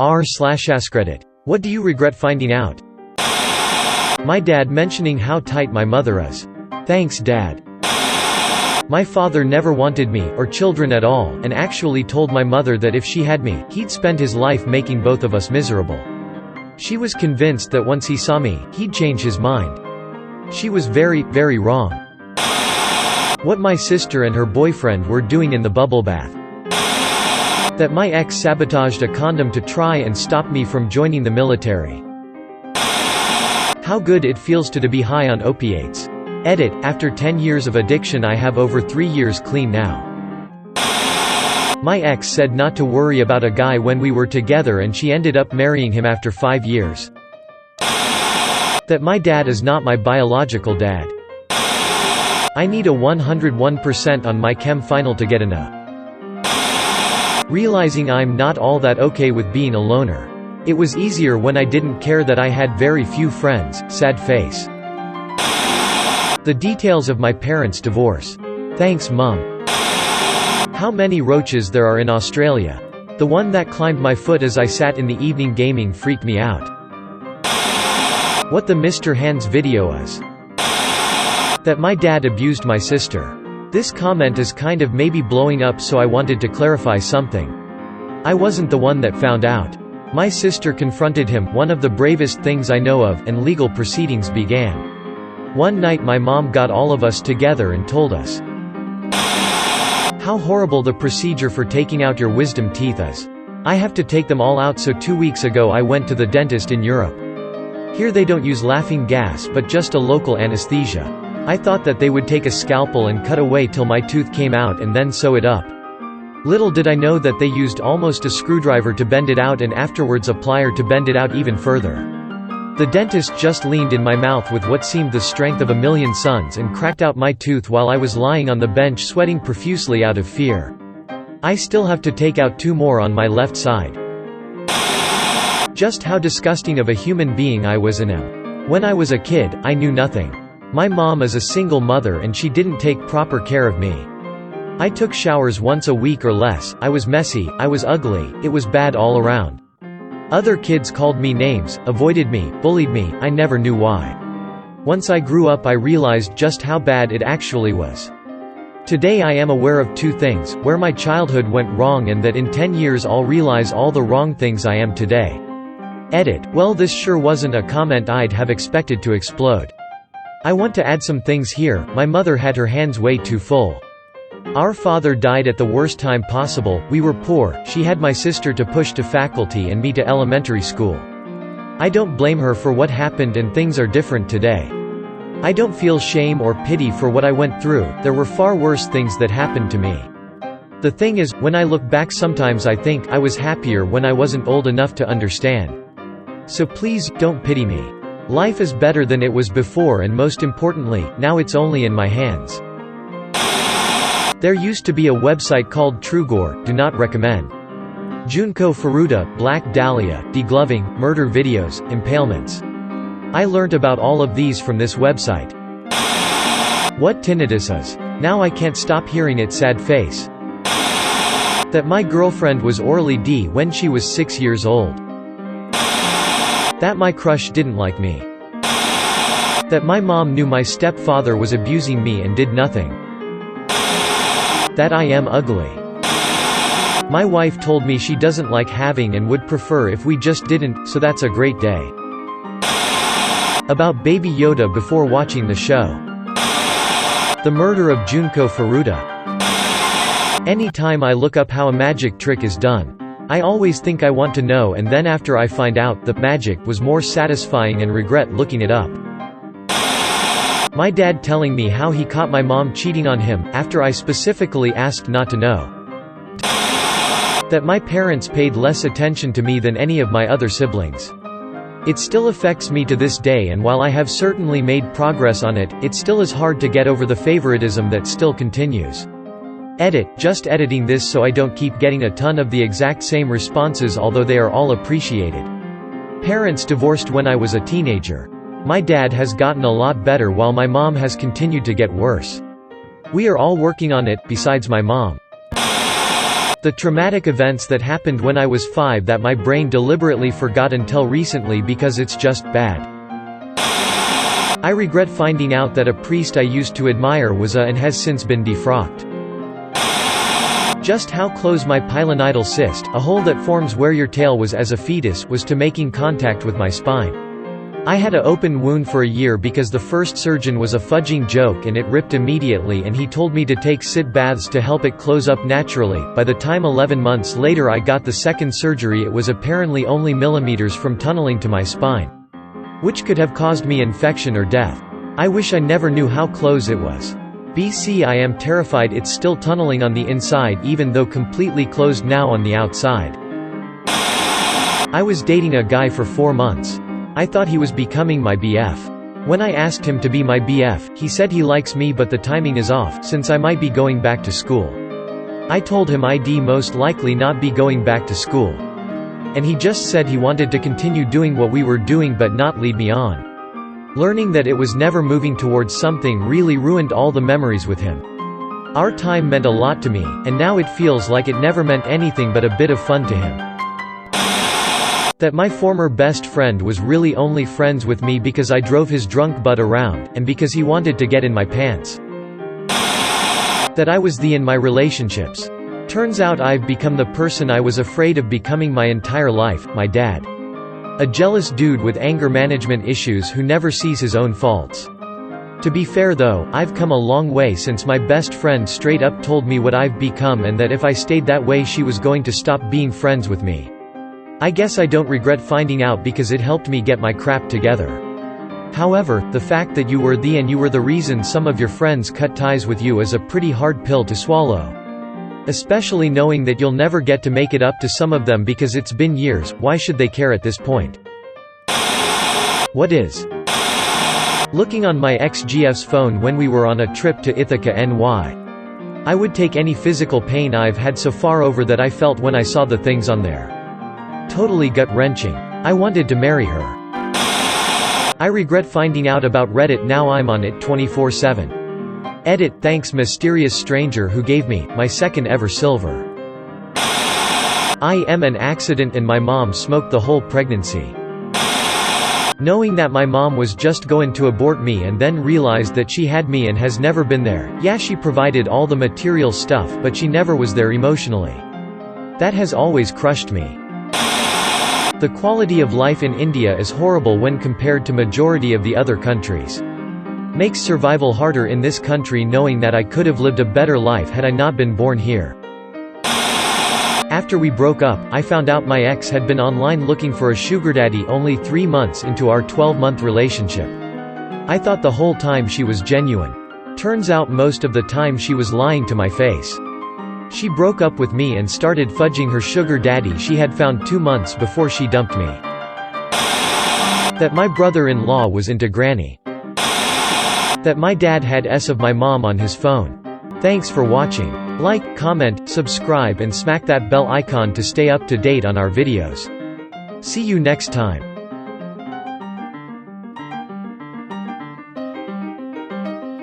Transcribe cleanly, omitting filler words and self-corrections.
r/AskReddit. What do you regret finding out? My dad mentioning how tight my mother is. Thanks, Dad. My father never wanted me, or children at all, and actually told my mother that if she had me, he'd spend his life making both of us miserable. She was convinced that once he saw me, he'd change his mind. She was very, very wrong. What my sister and her boyfriend were doing in the bubble bath. That my ex sabotaged a condom to try and stop me from joining the military. How good it feels to be high on opiates. Edit, after 10 years of addiction I have over 3 years clean now. My ex said not to worry about a guy when we were together and she ended up marrying him after 5 years. That my dad is not my biological dad. I need a 101% on my chem final to get an A. Realizing I'm not all that okay with being a loner. It was easier when I didn't care that I had very few friends, sad face. The details of my parents' divorce. Thanks, Mum. How many roaches there are in Australia. The one that climbed my foot as I sat in the evening gaming freaked me out. What the Mr. Hands video is. That my dad abused my sister. This comment is kind of maybe blowing up, so I wanted to clarify something. I wasn't the one that found out. My sister confronted him, one of the bravest things I know of, and legal proceedings began. One night my mom got all of us together and told us how horrible the procedure for taking out your wisdom teeth is. I have to take them all out, so 2 weeks ago I went to the dentist in Europe. Here they don't use laughing gas but just a local anesthesia. I thought that they would take a scalpel and cut away till my tooth came out and then sew it up. Little did I know that they used almost a screwdriver to bend it out and afterwards a plier to bend it out even further. The dentist just leaned in my mouth with what seemed the strength of a million suns and cracked out my tooth while I was lying on the bench sweating profusely out of fear. I still have to take out 2 more on my left side. Just how disgusting of a human being I was in him. When I was a kid, I knew nothing. My mom is a single mother and she didn't take proper care of me. I took showers once a week or less, I was messy, I was ugly, it was bad all around. Other kids called me names, avoided me, bullied me, I never knew why. Once I grew up I realized just how bad it actually was. Today I am aware of 2 things, where my childhood went wrong and that in 10 years I'll realize all the wrong things I am today. Edit, well this sure wasn't a comment I'd have expected to explode. I want to add some things here. My mother had her hands way too full. Our father died at the worst time possible, we were poor, she had my sister to push to faculty and me to elementary school. I don't blame her for what happened and things are different today. I don't feel shame or pity for what I went through, there were far worse things that happened to me. The thing is, when I look back sometimes I think I was happier when I wasn't old enough to understand. So please, don't pity me. Life is better than it was before and most importantly, now it's only in my hands. There used to be a website called Trugore, do not recommend. Junko Furuta, Black Dahlia, degloving, murder videos, impalements. I learnt about all of these from this website. What tinnitus is. Now I can't stop hearing it, sad face. That my girlfriend was Orly D when she was 6 years old. That my crush didn't like me. That my mom knew my stepfather was abusing me and did nothing. That I am ugly. My wife told me she doesn't like having and would prefer if we just didn't, so that's a great day. About Baby Yoda before watching the show. The murder of Junko Furuta. Anytime I look up how a magic trick is done, I always think I want to know, and then after I find out the magic was more satisfying and regret looking it up. My dad telling me how he caught my mom cheating on him, after I specifically asked not to know. That my parents paid less attention to me than any of my other siblings. It still affects me to this day, and while I have certainly made progress on it, it still is hard to get over the favoritism that still continues. Edit, just editing this so I don't keep getting a ton of the exact same responses, although they are all appreciated. Parents divorced when I was a teenager. My dad has gotten a lot better while my mom has continued to get worse. We are all working on it, besides my mom. The traumatic events that happened when I was 5 that my brain deliberately forgot until recently because it's just bad. I regret finding out that a priest I used to admire was and has since been defrocked. Just how close my pilonidal cyst, a hole that forms where your tail was as a fetus, was to making contact with my spine. I had a open wound for a year because the first surgeon was a fudging joke and it ripped immediately, and he told me to take sit baths to help it close up naturally. By the time 11 months later I got the second surgery, it was apparently only millimeters from tunneling to my spine, which could have caused me infection or death. I wish I never knew how close it was. BC I am terrified it's still tunneling on the inside even though completely closed now on the outside. I was dating a guy for 4 months. I thought he was becoming my BF. When I asked him to be my BF, he said he likes me but the timing is off, since I might be going back to school. I told him I'd most likely not be going back to school. And he just said he wanted to continue doing what we were doing but not lead me on. Learning that it was never moving towards something really ruined all the memories with him. Our time meant a lot to me, and now it feels like it never meant anything but a bit of fun to him. That my former best friend was really only friends with me because I drove his drunk butt around, and because he wanted to get in my pants. That I was in my relationships. Turns out I've become the person I was afraid of becoming my entire life, my dad. A jealous dude with anger management issues who never sees his own faults. To be fair though, I've come a long way since my best friend straight up told me what I've become and that if I stayed that way she was going to stop being friends with me. I guess I don't regret finding out because it helped me get my crap together. However, the fact that you were the reason some of your friends cut ties with you is a pretty hard pill to swallow. Especially knowing that you'll never get to make it up to some of them because it's been years. Why should they care at this point? What is? Looking on my ex-GF's phone when we were on a trip to Ithaca, NY. I would take any physical pain I've had so far over that I felt when I saw the things on there. Totally gut-wrenching. I wanted to marry her. I regret finding out about Reddit, now I'm on it 24/7. Edit, thanks mysterious stranger who gave me my second ever silver. I am an accident and my mom smoked the whole pregnancy. Knowing that my mom was just going to abort me and then realized that she had me and has never been there. Yeah, she provided all the material stuff but she never was there emotionally. That has always crushed me. The quality of life in India is horrible when compared to majority of the other countries. Makes survival harder in this country knowing that I could have lived a better life had I not been born here. After we broke up, I found out my ex had been online looking for a sugar daddy only 3 months into our 12-month relationship. I thought the whole time she was genuine. Turns out most of the time she was lying to my face. She broke up with me and started fudging her sugar daddy she had found 2 months before she dumped me. That my brother-in-law was into granny. That my dad had S of my mom on his phone. Thanks for watching. Like, comment, subscribe and smack that bell icon to stay up to date on our videos. See you next time.